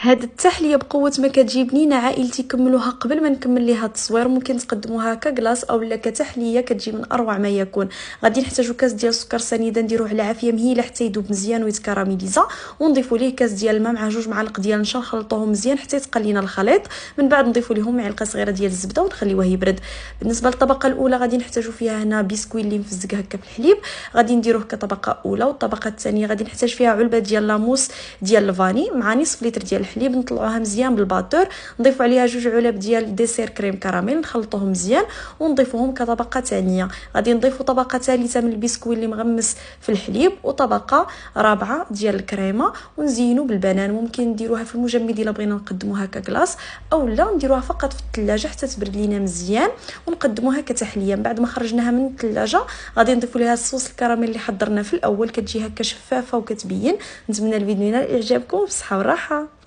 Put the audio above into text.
هاد التحليه بقوه ما كتجي بنينه، عائلتي كملوها قبل ما نكمل ليها التصوير. ممكن تقدموها ككلاص اولا كتحليه، كتجي من اروع ما يكون. غادي نحتاجو كاس ديال السكر سنيده نديروه على عافيه مهيله حتى يذوب مزيان ويتكراميليزا، ونضيفوا ليه كاس ديال الماء مع 2 معالق ديال النشا، نخلطوهم مزيان حتى يتقل لينا الخليط. من بعد نضيفوا ليهم معلقه صغيره ديال الزبده ونخليوه يبرد. بالنسبه للطبقه الاولى غادي نحتاجو فيها هنا بسكوي اللي مفزق هكا في الحليب، غادي نديروه كطبقه اولى. والطبقه الثانيه غادي نحتاج فيها علبه ديال لاموس ديال الفاني مع نصف لتر ديال الحليب، نطلعوها مزيان بالباتور، نضيفوا عليها 2 علب ديال ديسير كريم كراميل، نخلطوهم مزيان ونضيفوهم كطبقه ثانيه. غادي نضيفوا طبقه ثالثه من البسكوي اللي مغمس في الحليب، وطبقه رابعه ديال الكريمه، ونزينوا بالبنان. ممكن نديروها في المجمد الا بغينا نقدموها ككلاص، اولا نديروها فقط في الثلاجه حتى تبرد لينا مزيان ونقدموها كتحليه. من بعد ما خرجناها من الثلاجه غادي نضيفوا ليها الصوص الكراميل اللي حضرنا في الاول، كتجي هكا شفافه وكتبين. نتمنى الفيديو ينال اعجابكم، بصحه وراحه.